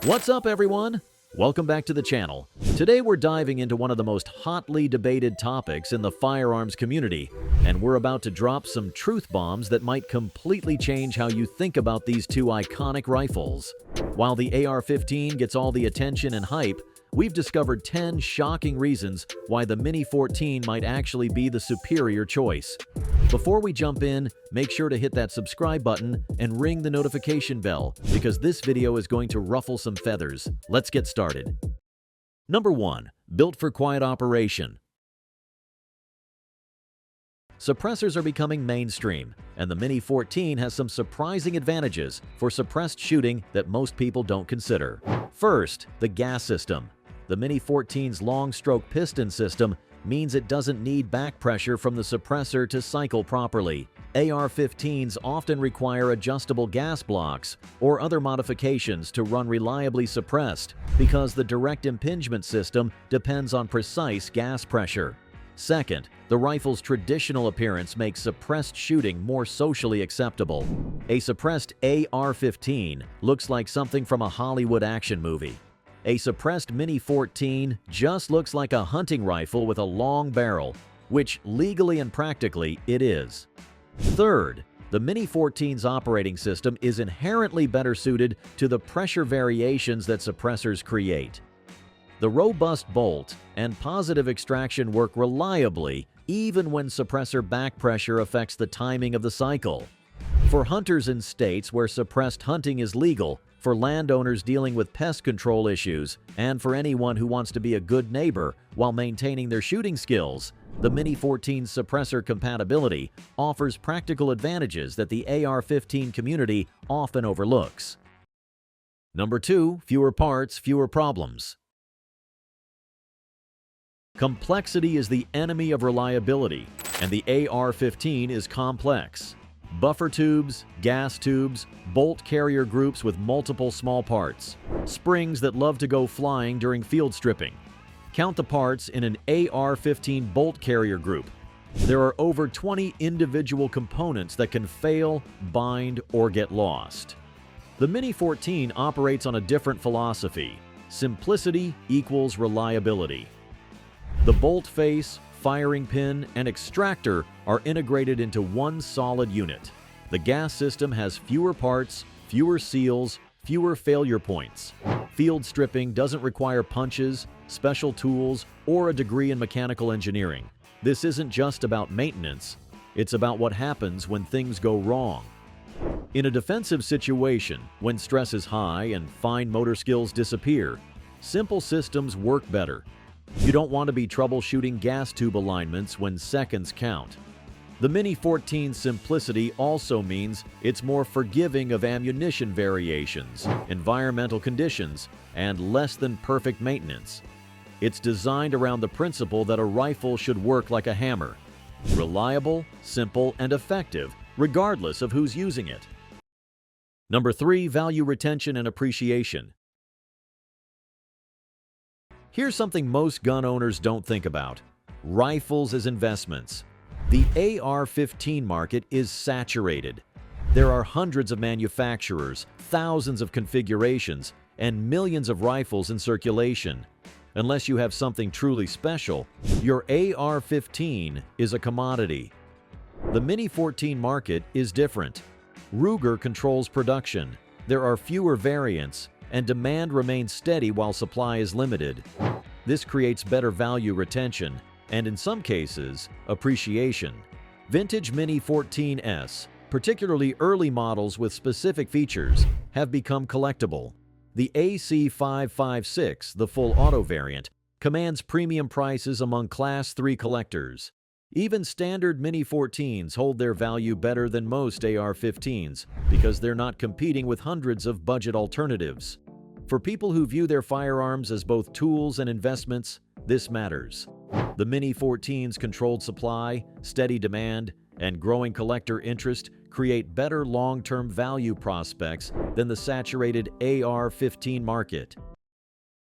What's up, everyone? Welcome back to the channel. Today we're diving into one of the most hotly debated topics in the firearms community, and we're about to drop some truth bombs that might completely change how you think about these two iconic rifles. While the AR-15 gets all the attention and hype, we've discovered 10 shocking reasons why the Mini-14 might actually be the superior choice. Before we jump in, make sure to hit that subscribe button and ring the notification bell, because this video is going to ruffle some feathers. Let's get started. Number 1. Built for quiet operation. Suppressors are becoming mainstream, and the Mini-14 has some surprising advantages for suppressed shooting that most people don't consider. First, the gas system. The Mini-14's long-stroke piston system means it doesn't need back pressure from the suppressor to cycle properly. AR-15s often require adjustable gas blocks or other modifications to run reliably suppressed because the direct impingement system depends on precise gas pressure. Second, the rifle's traditional appearance makes suppressed shooting more socially acceptable. A suppressed AR-15 looks like something from a Hollywood action movie. A suppressed Mini-14 just looks like a hunting rifle with a long barrel, which legally and practically it is. Third, the Mini-14's operating system is inherently better suited to the pressure variations that suppressors create. The robust bolt and positive extraction work reliably even when suppressor back pressure affects the timing of the cycle. For hunters in states where suppressed hunting is legal, for landowners dealing with pest control issues, and for anyone who wants to be a good neighbor while maintaining their shooting skills, the Mini-14's suppressor compatibility offers practical advantages that the AR-15 community often overlooks. Number 2. Fewer parts, fewer problems. Complexity is the enemy of reliability, and the AR-15 is complex. Buffer tubes, gas tubes, bolt carrier groups with multiple small parts, springs that love to go flying during field stripping. Count the parts in an AR-15 bolt carrier group. There are over 20 individual components that can fail, bind, or get lost. The Mini-14 operates on a different philosophy. Simplicity equals reliability. The bolt face, firing pin, and extractor are integrated into one solid unit. The gas system has fewer parts, fewer seals, fewer failure points. Field stripping doesn't require punches, special tools, or a degree in mechanical engineering. This isn't just about maintenance, it's about what happens when things go wrong. In a defensive situation, when stress is high and fine motor skills disappear, simple systems work better. You don't want to be troubleshooting gas tube alignments when seconds count. The Mini-14's simplicity also means it's more forgiving of ammunition variations, environmental conditions, and less than perfect maintenance. It's designed around the principle that a rifle should work like a hammer. Reliable, simple, and effective, regardless of who's using it. Number 3. Value retention and appreciation. Here's something most gun owners don't think about: rifles as investments. The AR-15 market is saturated. There are hundreds of manufacturers, thousands of configurations, and millions of rifles in circulation. Unless you have something truly special, your AR-15 is a commodity. The Mini-14 market is different. Ruger controls production. There are fewer variants, and demand remains steady while supply is limited. This creates better value retention, and in some cases, appreciation. Vintage Mini-14s, particularly early models with specific features, have become collectible. The AC556, the full auto variant, commands premium prices among Class 3 collectors. Even standard Mini-14s hold their value better than most AR-15s because they're not competing with hundreds of budget alternatives. For people who view their firearms as both tools and investments, this matters. The Mini-14's controlled supply, steady demand, and growing collector interest create better long-term value prospects than the saturated AR-15 market.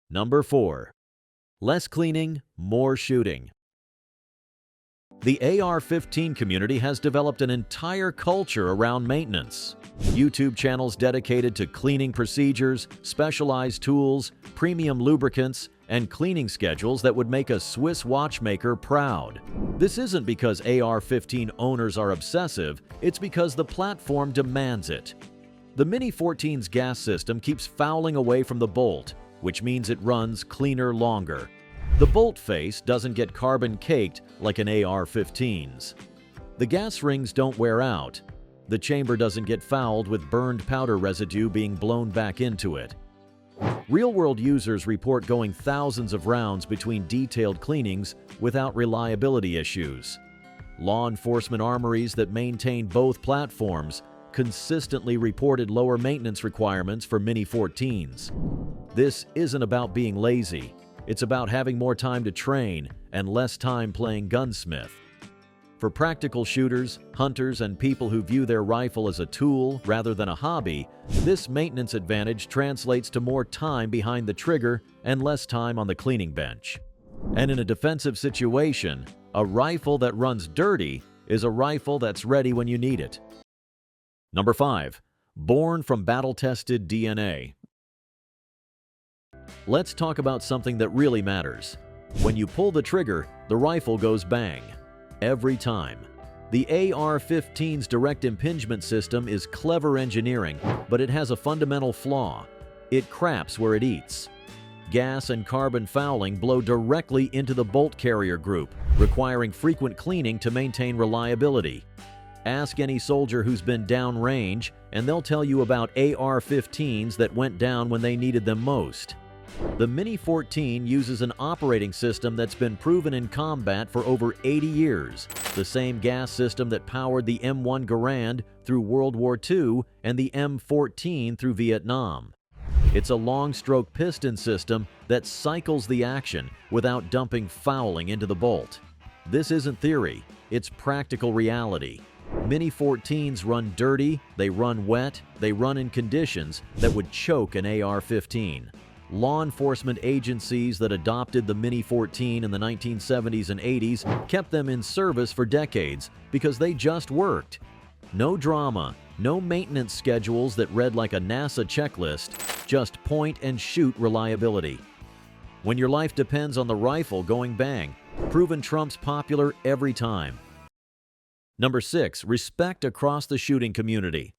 Number 4. Less cleaning, more shooting. The AR-15 community has developed an entire culture around maintenance. YouTube channels dedicated to cleaning procedures, specialized tools, premium lubricants, and cleaning schedules that would make a Swiss watchmaker proud. This isn't because AR-15 owners are obsessive, it's because the platform demands it. The Mini-14's gas system keeps fouling away from the bolt, which means it runs cleaner longer. The bolt face doesn't get carbon caked like an AR-15's. The gas rings don't wear out. The chamber doesn't get fouled with burned powder residue being blown back into it. Real-world users report going thousands of rounds between detailed cleanings without reliability issues. Law enforcement armories that maintain both platforms consistently reported lower maintenance requirements for Mini-14s. This isn't about being lazy. It's about having more time to train and less time playing gunsmith. For practical shooters, hunters, and people who view their rifle as a tool rather than a hobby, this maintenance advantage translates to more time behind the trigger and less time on the cleaning bench. And in a defensive situation, a rifle that runs dirty is a rifle that's ready when you need it. Number 5. Born from battle-tested DNA. Let's talk about something that really matters. When you pull the trigger, the rifle goes bang. Every time. The AR-15's direct impingement system is clever engineering, but it has a fundamental flaw. It craps where it eats. Gas and carbon fouling blow directly into the bolt carrier group, requiring frequent cleaning to maintain reliability. Ask any soldier who's been downrange, and they'll tell you about AR-15s that went down when they needed them most. The Mini-14 uses an operating system that's been proven in combat for over 80 years, the same gas system that powered the M1 Garand through World War II and the M14 through Vietnam. It's a long-stroke piston system that cycles the action without dumping fouling into the bolt. This isn't theory, it's practical reality. Mini-14s run dirty, they run wet, they run in conditions that would choke an AR-15. Law enforcement agencies that adopted the Mini-14 in the 1970s and 80s kept them in service for decades because they just worked. No drama, no maintenance schedules that read like a NASA checklist, just point-and-shoot reliability. When your life depends on the rifle going bang, proven trumps popular every time. Number 6. Respect across the shooting community.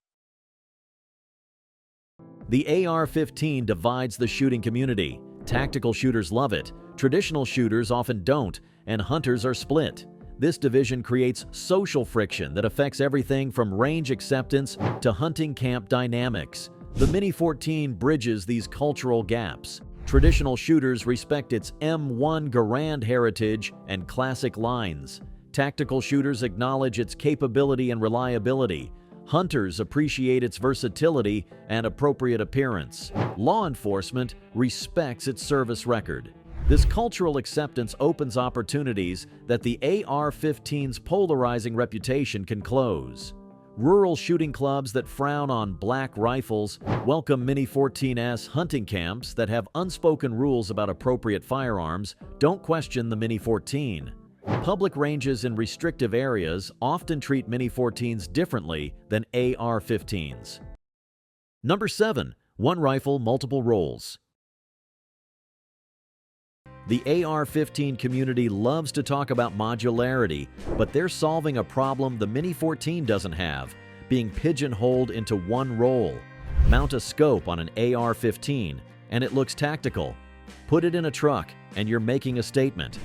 The AR-15 divides the shooting community. Tactical shooters love it, traditional shooters often don't, and hunters are split. This division creates social friction that affects everything from range acceptance to hunting camp dynamics. The Mini-14 bridges these cultural gaps. Traditional shooters respect its M1 Garand heritage and classic lines. Tactical shooters acknowledge its capability and reliability. Hunters appreciate its versatility and appropriate appearance. Law enforcement respects its service record. This cultural acceptance opens opportunities that the AR-15's polarizing reputation can close. Rural shooting clubs that frown on black rifles welcome Mini-14's hunting camps that have unspoken rules about appropriate firearms don't question the Mini-14. Public ranges in restrictive areas often treat Mini-14s differently than AR-15s. Number 7. One rifle, multiple roles. The AR-15 community loves to talk about modularity, but they're solving a problem the Mini-14 doesn't have, being pigeonholed into one role. Mount a scope on an AR-15, and it looks tactical. Put it in a truck, and you're making a statement.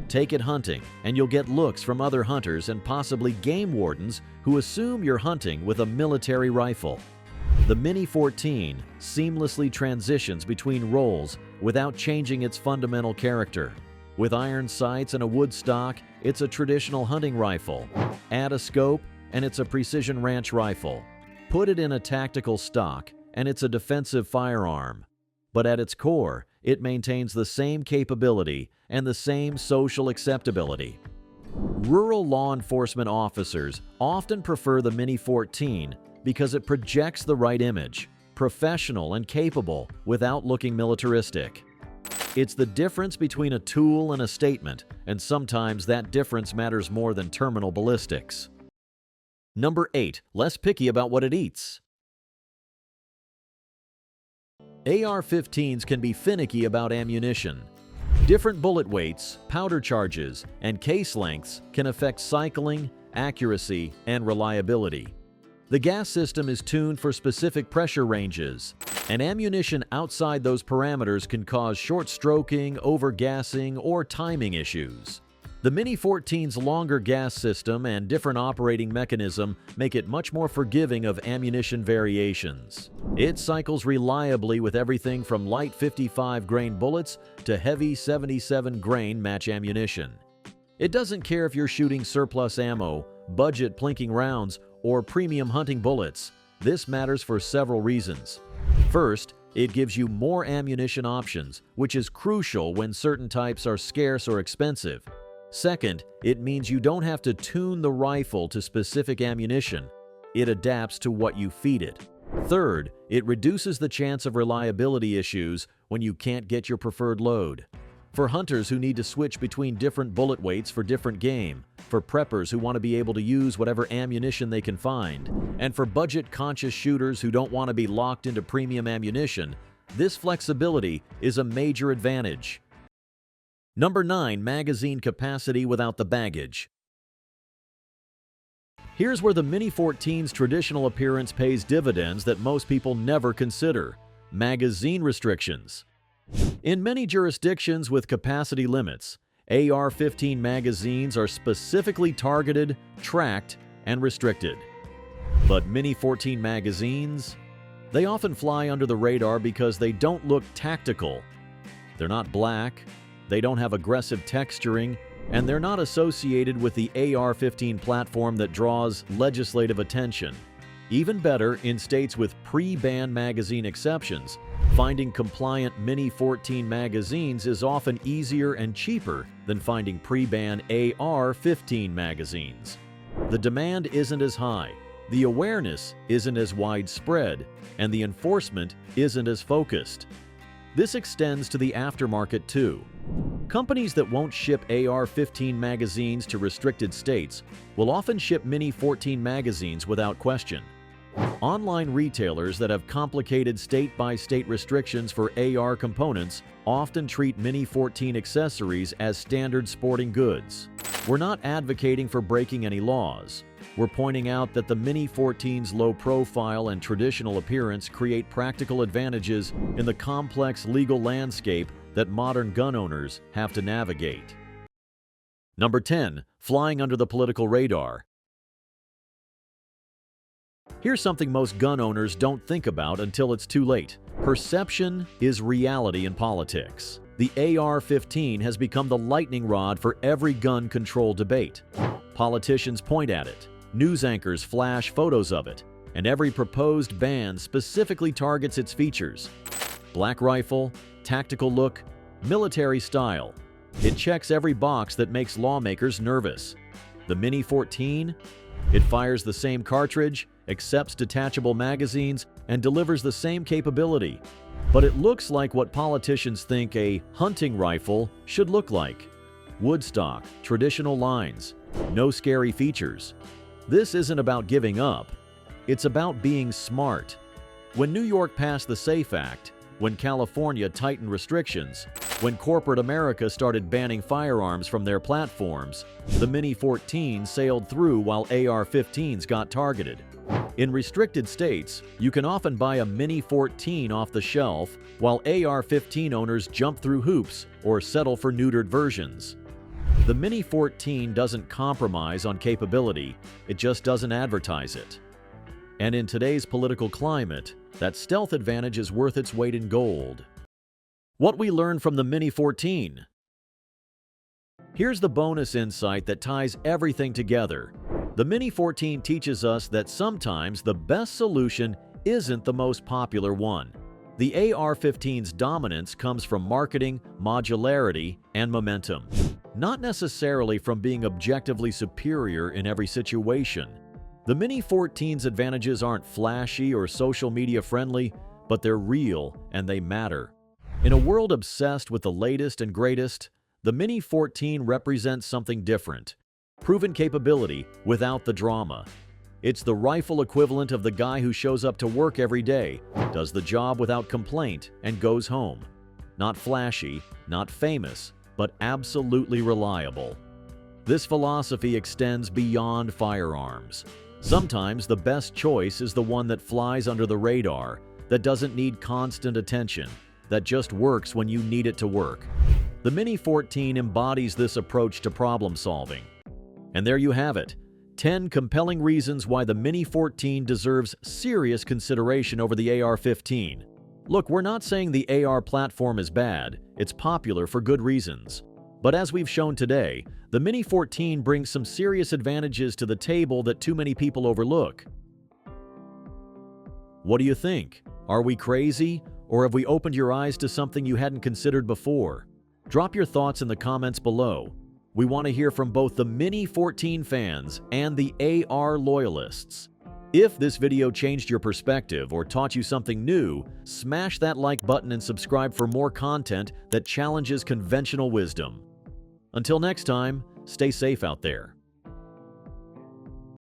Take it hunting, and you'll get looks from other hunters and possibly game wardens who assume you're hunting with a military rifle. The Mini-14 seamlessly transitions between roles without changing its fundamental character. With iron sights and a wood stock, it's a traditional hunting rifle. Add a scope, and it's a precision ranch rifle. Put it in a tactical stock, and it's a defensive firearm. But at its core, it maintains the same capability and the same social acceptability. Rural law enforcement officers often prefer the Mini-14 because it projects the right image, professional and capable without looking militaristic. It's the difference between a tool and a statement, and sometimes that difference matters more than terminal ballistics. Number 8. Less picky about what it eats. AR-15s can be finicky about ammunition. Different bullet weights, powder charges, and case lengths can affect cycling, accuracy, and reliability. The gas system is tuned for specific pressure ranges, and ammunition outside those parameters can cause short stroking, overgassing, or timing issues. The Mini-14's longer gas system and different operating mechanism make it much more forgiving of ammunition variations. It cycles reliably with everything from light 55-grain bullets to heavy 77-grain match ammunition. It doesn't care if you're shooting surplus ammo, budget plinking rounds, or premium hunting bullets. This matters for several reasons. First, it gives you more ammunition options, which is crucial when certain types are scarce or expensive. Second, it means you don't have to tune the rifle to specific ammunition. It adapts to what you feed it. Third, it reduces the chance of reliability issues when you can't get your preferred load. For hunters who need to switch between different bullet weights for different game, for preppers who want to be able to use whatever ammunition they can find, and for budget-conscious shooters who don't want to be locked into premium ammunition, this flexibility is a major advantage. Number 9. Magazine capacity without the baggage. Here's where the Mini-14's traditional appearance pays dividends that most people never consider: magazine restrictions. In many jurisdictions with capacity limits, AR-15 magazines are specifically targeted, tracked, and restricted. But Mini-14 magazines? They often fly under the radar because they don't look tactical. They're not black, they don't have aggressive texturing, and they're not associated with the AR-15 platform that draws legislative attention. Even better, in states with pre-ban magazine exceptions, finding compliant Mini-14 magazines is often easier and cheaper than finding pre-ban AR-15 magazines. The demand isn't as high, the awareness isn't as widespread, and the enforcement isn't as focused. This extends to the aftermarket too. Companies that won't ship AR-15 magazines to restricted states will often ship Mini-14 magazines without question. Online retailers that have complicated state-by-state restrictions for AR components often treat Mini-14 accessories as standard sporting goods. We're not advocating for breaking any laws. We're pointing out that the Mini-14's low profile and traditional appearance create practical advantages in the complex legal landscape that modern gun owners have to navigate. Number 10. Flying under the political radar. Here's something most gun owners don't think about until it's too late. Perception is reality in politics. The AR-15 has become the lightning rod for every gun control debate. Politicians point at it, news anchors flash photos of it, and every proposed ban specifically targets its features. Black rifle, tactical look, military style. It checks every box that makes lawmakers nervous. The Mini-14? It fires the same cartridge, accepts detachable magazines, and delivers the same capability. But it looks like what politicians think a hunting rifle should look like. Woodstock, traditional lines, no scary features. This isn't about giving up. It's about being smart. When New York passed the SAFE Act, when California tightened restrictions, when corporate America started banning firearms from their platforms, the Mini-14 sailed through while AR-15s got targeted. In restricted states, you can often buy a Mini-14 off the shelf, while AR-15 owners jump through hoops or settle for neutered versions. The Mini-14 doesn't compromise on capability, it just doesn't advertise it. And in today's political climate, that stealth advantage is worth its weight in gold. What we learned from the Mini-14. Here's the bonus insight that ties everything together. The Mini-14 teaches us that sometimes the best solution isn't the most popular one. The AR-15's dominance comes from marketing, modularity, and momentum, not necessarily from being objectively superior in every situation. The Mini-14's advantages aren't flashy or social media friendly, but they're real and they matter. In a world obsessed with the latest and greatest, the Mini-14 represents something different. Proven capability without the drama. It's the rifle equivalent of the guy who shows up to work every day, does the job without complaint, and goes home. Not flashy, not famous, but absolutely reliable. This philosophy extends beyond firearms. Sometimes the best choice is the one that flies under the radar, that doesn't need constant attention, that just works when you need it to work. The Mini-14 embodies this approach to problem solving. And there you have it, 10 compelling reasons why the Mini-14 deserves serious consideration over the AR-15. Look, we're not saying the AR platform is bad, it's popular for good reasons. But as we've shown today, the Mini-14 brings some serious advantages to the table that too many people overlook. What do you think? Are we crazy? Or have we opened your eyes to something you hadn't considered before? Drop your thoughts in the comments below. We want to hear from both the Mini-14 fans and the AR loyalists. If this video changed your perspective or taught you something new, smash that like button and subscribe for more content that challenges conventional wisdom. Until next time, stay safe out there.